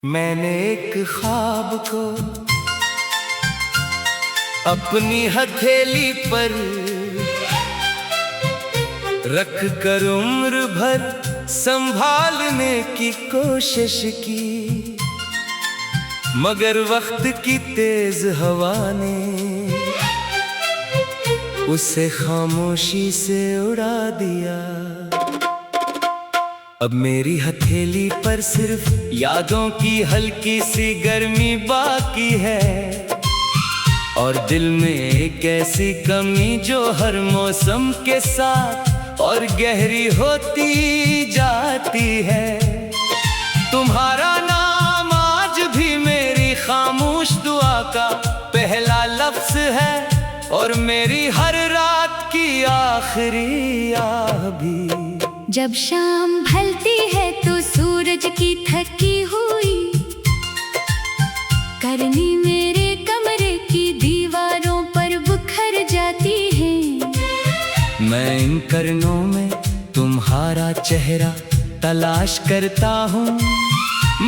मैंने एक ख्वाब को अपनी हथेली पर रख कर उम्र भर संभालने की कोशिश की, मगर वक्त की तेज हवा ने उसे खामोशी से उड़ा दिया। अब मेरी हथेली पर सिर्फ यादों की हल्की सी गर्मी बाकी है, और दिल में एक ऐसी कमी जो हर मौसम के साथ और गहरी होती जाती है। तुम्हारा नाम आज भी मेरी खामोश दुआ का पहला लफ्ज है, और मेरी हर रात की आखिरी आह भी। जब शाम ढलती है तो सूरज की थकी हुई करनी मेरे कमरे की दीवारों पर बिखर जाती है। मैं इन करनों में तुम्हारा चेहरा तलाश करता हूँ,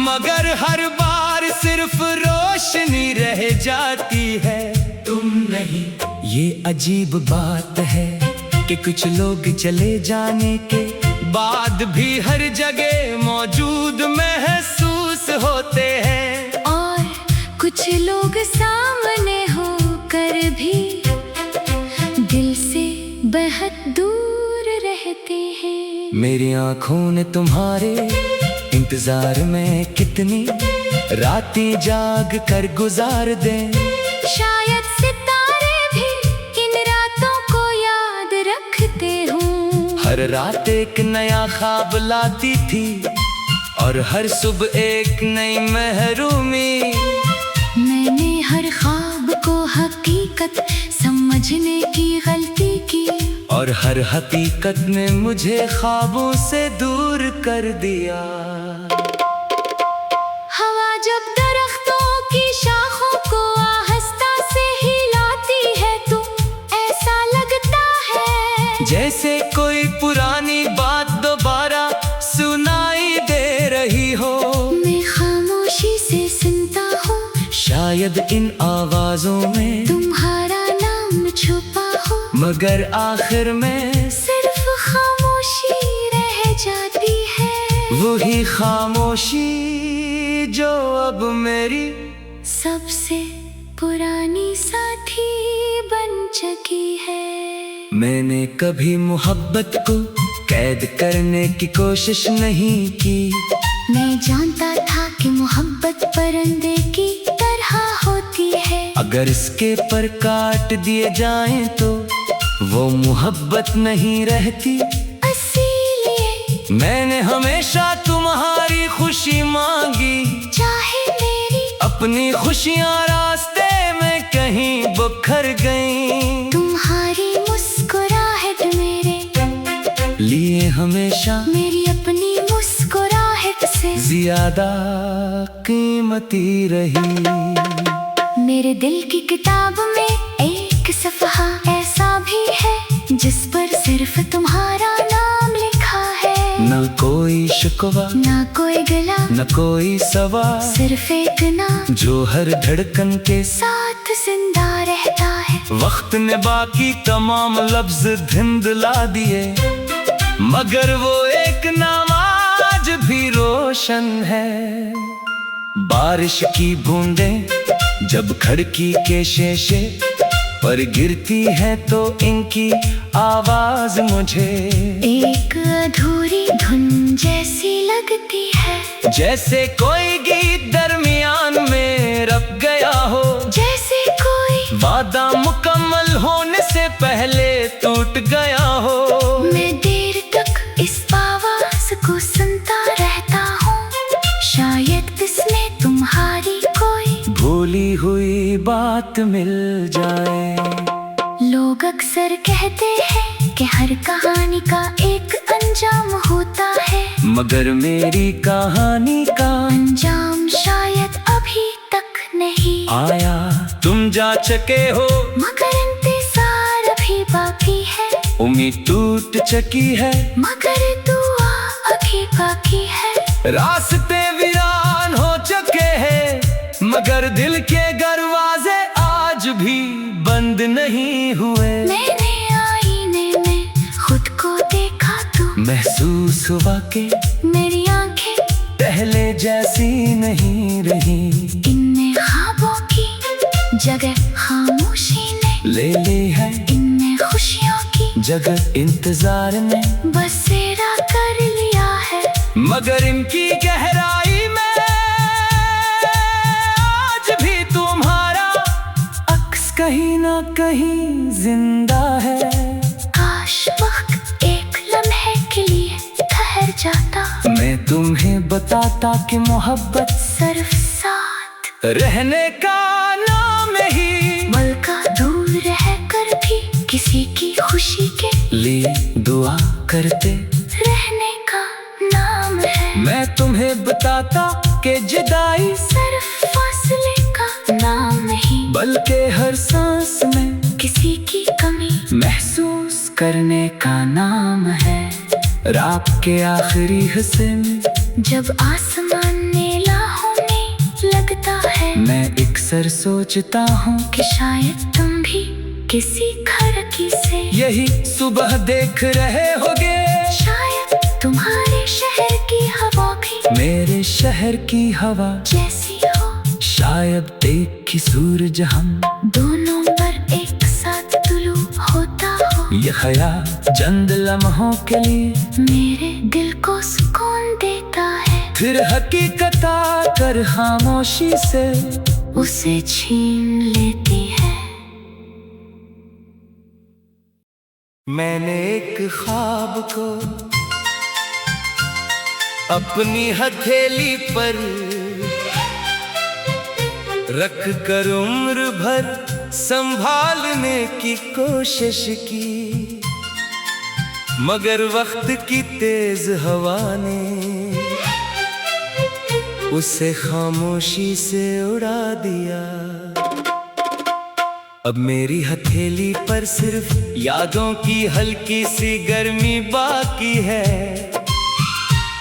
मगर हर बार सिर्फ रोशनी रह जाती है, तुम नहीं। ये अजीब बात है कि कुछ लोग चले जाने के बाद भी हर जगह मौजूद महसूस होते हैं, और कुछ लोग सामने होकर भी दिल से बहुत दूर रहते हैं। मेरी आँखों ने तुम्हारे इंतजार में कितनी रातें जाग कर गुजार दें। शायद सितारे भी इन रातों को याद रखते हों। हर रात एक नया ख्वाब लाती थी, और हर सुबह एक नई महरूमी। मैंने हर ख्वाब को हकीकत समझने की गलती की, और हर हकीकत ने मुझे ख्वाबों से दूर कर दिया। हवा जब दरख्तों की शाखों को आहिस्ता से हिलाती है तो ऐसा लगता है जैसे कोई पुरानी बात दोबारा सुनाई दे रही हो। मैं खामोशी से सुनता हूँ, शायद इन आवाजों में तुम्हारा नाम छुपा हो, मगर आखिर में सिर्फ खामोशी रह जाती है। वही खामोशी जो अब मेरी सबसे पुरानी साथी बन चुकी है। मैंने कभी मोहब्बत को कैद करने की कोशिश नहीं की। मैं जानता था कि मोहब्बत परिंदे की तरह होती है, अगर इसके पर काट दिए जाएं तो वो मोहब्बत नहीं रहती। इसीलिए मैंने हमेशा तुम्हारी खुशी मांगी, चाहे मेरी अपनी खुशियाँ रास्ते में कहीं बिखर गईं। तुम्हारी मुस्कुराहट मेरे लिए हमेशा मेरी अपनी मुस्कुराहट से ज्यादा कीमती रही। मेरे दिल की किताब में एक सफ़हा ऐसा भी है जिस पर सिर्फ तुम्हारा नाम लिखा है। न कोई शिकवा, ना कोई गिला, न कोई सवाल, सिर्फ एक नाम जो हर धड़कन के साथ जिंदा रहता है। वक्त ने बाकी तमाम लफ्ज धुंधला दिए, मगर वो एक नाम आज भी रोशन है। बारिश की बूंदें जब खिड़की के शीशे पर गिरती है तो इनकी आवाज मुझे एक अधूरी धुन जैसी लगती है, जैसे कोई गीत दरमियान में रख गया हो, जैसे कोई वादा मुकम्मल होने से पहले टूट गया हो। मैं देर तक इस आवाज को सुनता रहता हूँ, शायद इसमें तुम्हारी कोई भूली हुई बात मिल जाए। लोग अक्सर कहते हैं कि हर कहानी का एक अंजाम होता है, मगर मेरी कहानी का अंजाम शायद अभी तक नहीं आया। तुम जा चुके हो, मगर इंतजार अभी बाकी है। उम्मीद टूट चुकी है, मगर दुआ अभी बाकी है। रास्ते वीरान हो चुके मगर दिल के दरवाजे आज भी बंद नहीं हुए। मैंने आईने में खुद को देखा तो महसूस हुआ कि मेरी आंखें पहले जैसी नहीं रही। इनने ख्वाबों की जगह खामोशी ने ले ली है इनने खुशियों की जगह इंतजार ने बसेरा कर लिया है। मगर इनकी गहराई में आज भी तुम्हारा अक्स कहीं ना कहीं जिंदा है। काश वक्त एक लम्हे के लिए ठहर जाता, मैं तुम्हें बताता कि मोहब्बत सिर्फ साथ रहने का नाम ही, मलका दूर रह कर भी किसी की खुशी के लिए दुआ करते रहने का नाम है। मैं तुम्हें बताता कि जुदाई सिर्फ फासले का नाम नहीं, बल्कि हर सांस में किसी की कमी महसूस करने का नाम है। रात के आखिरी हिस्से में जब आसमान नीला होने लगता है, मैं अक्सर सोचता हूँ कि शायद तुम भी किसी घर की से यही सुबह देख रहे होगे। शायद तुम्हारे शहर की हवा भी मेरे शहर की हवा जैसी हो। शायद एक ही सूरज हम दोनों पर एक साथ तुलू होता हो। ये ख्याल चंद लम्हों के लिए मेरे दिल को सुकून देता है, फिर हकीकत आकर खामोशी से उसे छीन लेती है। मैंने एक ख्वाब को अपनी हथेली पर रख कर उम्र भर संभालने की कोशिश की, मगर वक्त की तेज हवा ने उसे खामोशी से उड़ा दिया। अब मेरी हथेली पर सिर्फ यादों की हल्की सी गर्मी बाकी है,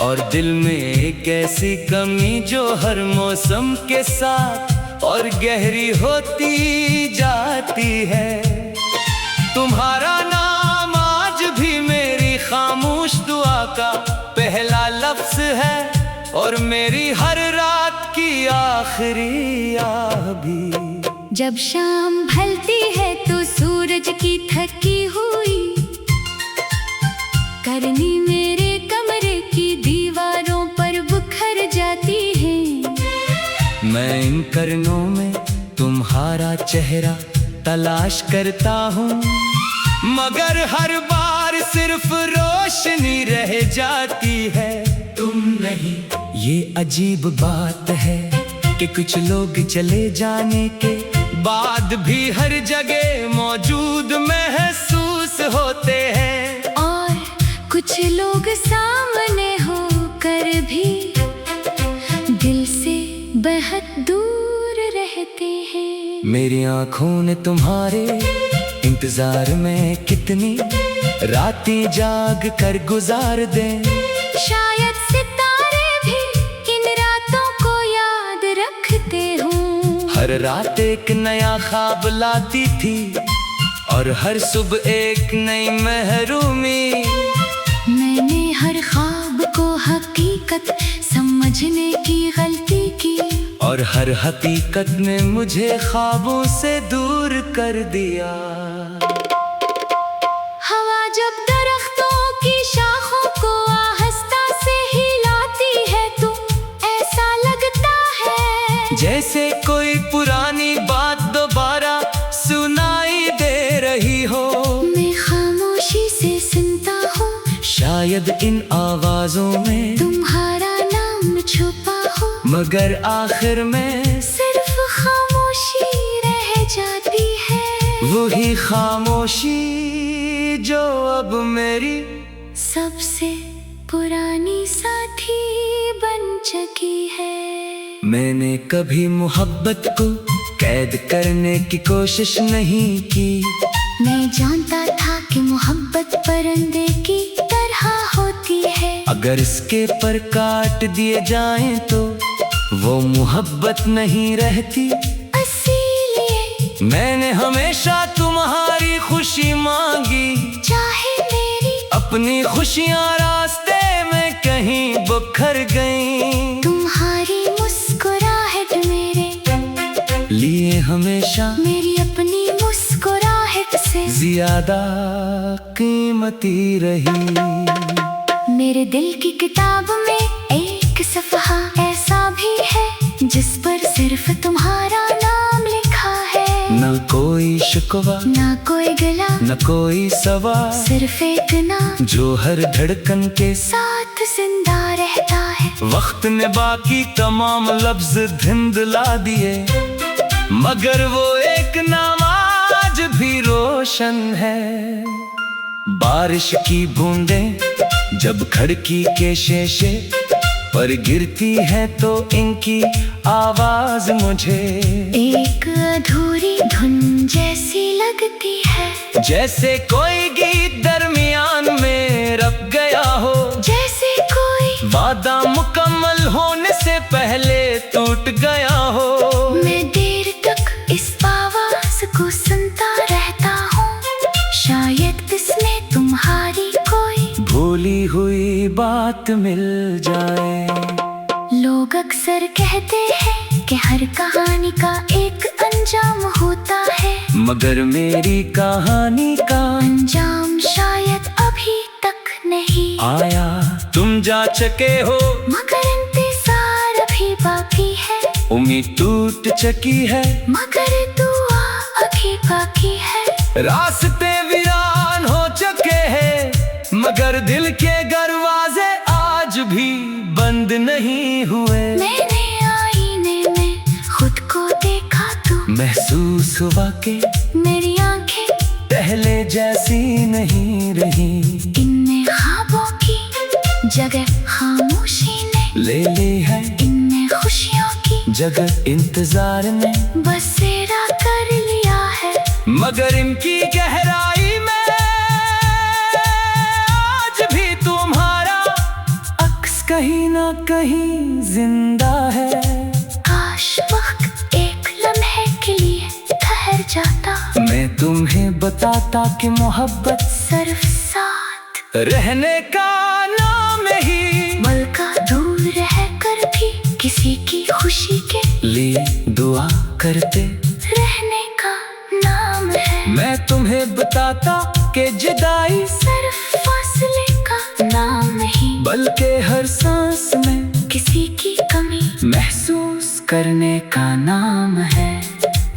और दिल में एक ऐसी कमी जो हर मौसम के साथ और गहरी होती जाती है। तुम्हारा नाम आज भी मेरी खामोश दुआ का पहला लफ्ज है, और मेरी हर रात की आखिरी आह भी। जब शाम ढलती है तो सूरज की थकी हुई करनी मेरे कमरे की दीवारों पर बिखर जाती है। मैं इन करनों में तुम्हारा चेहरा तलाश करता हूँ, मगर हर बार सिर्फ रोशनी रह जाती है, तुम नहीं। ये अजीब बात है कि कुछ लोग चले जाने के बाद भी हर जगह मौजूद महसूस होते हैं, और कुछ लोग सामने होकर भी दिल से बहुत दूर रहते हैं। मेरी आँखों ने तुम्हारे इंतजार में कितनी रातें जाग कर गुजार दें। शायद सितारे भी इन रातों को याद रखते हों। हर रात एक नया ख्वाब लाती थी, और हर सुबह एक नई महरूमी। मैंने हर ख्वाब को हकीकत समझने की गलती की, और हर हकीकत ने मुझे ख्वाबों से दूर कर दिया। हवा जब दरख्तों की शाखों को आहिस्ता से हिलाती है तो ऐसा लगता है जैसे कोई पुरानी बात दोबारा सुनाई दे रही हो। मैं खामोशी से सुनता हूँ, शायद इन आवाजों में तुम्हारा नाम छुपा हो, मगर आखिर में सिर्फ खामोशी रह जाती है। वही खामोशी जो अब मेरी सबसे पुरानी साथी बन चुकी है। मैंने कभी मोहब्बत को कैद करने की कोशिश नहीं की। मैं जानता था कि मोहब्बत परिंदे की तरह होती है, अगर इसके पर काट दिए जाएं तो वो मोहब्बत नहीं रहती, इसीलिए मैंने हमेशा तुम्हारी खुशी मांगी। चाहे मेरी अपनी खुशियाँ रास्ते में कहीं बिखर गईं, तुम्हारी मुस्कुराहट मेरे लिए हमेशा मेरी अपनी मुस्कुराहट से ज्यादा कीमती रही। मेरे दिल की किताब में एक सफ़हा ऐसा भी है जिस पर सिर्फ तुम्हारा नाम लिखा है। न कोई शिकवा, ना कोई गिला, न कोई सवाल, सिर्फ एक नाम जो हर धड़कन के साथ जिंदा रहता है। वक्त ने बाकी तमाम लफ्ज धुंधला दिए, मगर वो एक नाम आज भी रोशन है। बारिश की बूंदें जब खिड़की के शीशे पर गिरती है तो इनकी आवाज मुझे एक अधूरी धुन जैसी लगती है, जैसे कोई गीत दरमियान में रख गया हो, जैसे कोई वादा मुकम्मल होने से पहले टूट गया हो। मैं देर तक इस आवाज को सुनता रहता हूँ, शायद इसमें तुम्हारी कोई भूली हुई बात मिल जाए। लोग अक्सर कहते हैं कि हर कहानी का एक अंजाम होता है, मगर मेरी कहानी का अंजाम शायद अभी तक नहीं आया। तुम जा चुके हो मगर इंतजार अभी बाकी है, उम्मीद टूट चुकी है मगर दुआ अभी बाकी है। रास्ते वीरान हो चुके हैं, मगर दिल के दरवाजे आज भी बंद नहीं हुए। मैंने आईने में खुद को देखा तो महसूस हुआ कि मेरी आंखें पहले जैसी नहीं रही। इनमें ख्वाबों की जगह खामोशी ने ले ली है, इनमें खुशियों की जगह इंतजार ने बसेरा कर लिया है। मगर इनकी गहराई में आज भी तुम्हारा अक्स कहीं ना कहीं जिंदा है। काश वक्त एक लम्हे के लिए ठहर जाता, मैं तुम्हें बताता कि मोहब्बत सिर्फ साथ रहने का नाम ही पल का दूर रह कर भी किसी की खुशी के लिए दुआ करते रहने का नाम है। मैं तुम्हें बताता कि जुदाई सिर्फ फासले का नाम नहीं, बल्कि हर सांस में किसी की कमी महसूस करने का नाम है।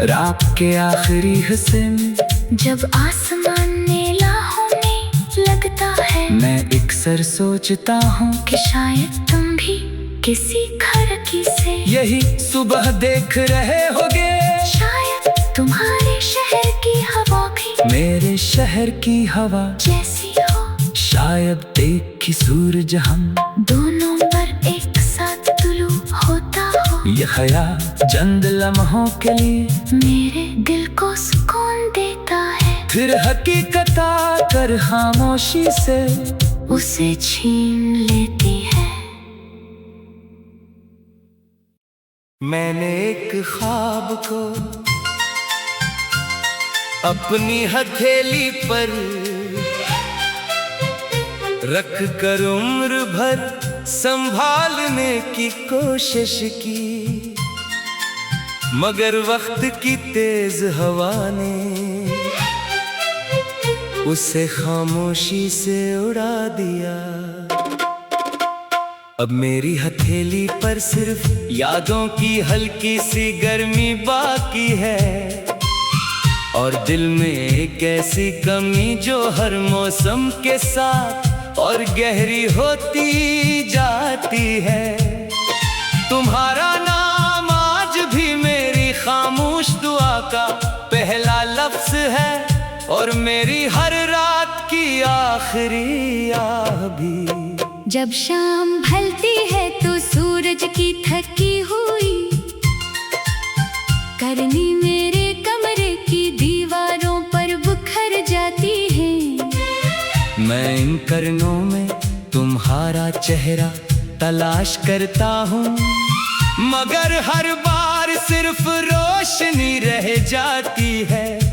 रात के आखिरी हिस्से में जब आसमान नीला होने लगता है, मैं अक्सर सोचता हूँ कि शायद तुम भी किसी खिड़की से यही सुबह देख रहे होगे। शायद तुम्हारे शहर की हवा भी मेरे शहर की हवा जैसी हो, शायद एक ही सूरज हम दोनों पर एक साथ तुलू होता हो। ये ख्याल चंद लम्हों के लिए मेरे दिल को सुकून देता है, फिर हकीकत आकर खामोशी से उसे छीन लेती है। मैंने एक ख्वाब को अपनी हथेली पर रख कर उम्र भर संभालने की कोशिश की, मगर वक्त की तेज हवा ने उसे खामोशी से उड़ा दिया। अब मेरी हथेली पर सिर्फ यादों की हल्की सी गर्मी बाकी है, और दिल में एक ऐसी कमी जो हर मौसम के साथ और गहरी होती जाती है। तुम्हारा नाम आज भी मेरी खामोश दुआ का पहला लफ्ज है, और मेरी हर रात की आखिरी आह भी। जब शाम ढलती है तो सूरज की थकी हुई करनी मेरे कमरे की दीवारों पर बिखर जाती है। मैं इन करनों में तुम्हारा चेहरा तलाश करता हूँ, मगर हर बार सिर्फ रोशनी रह जाती है।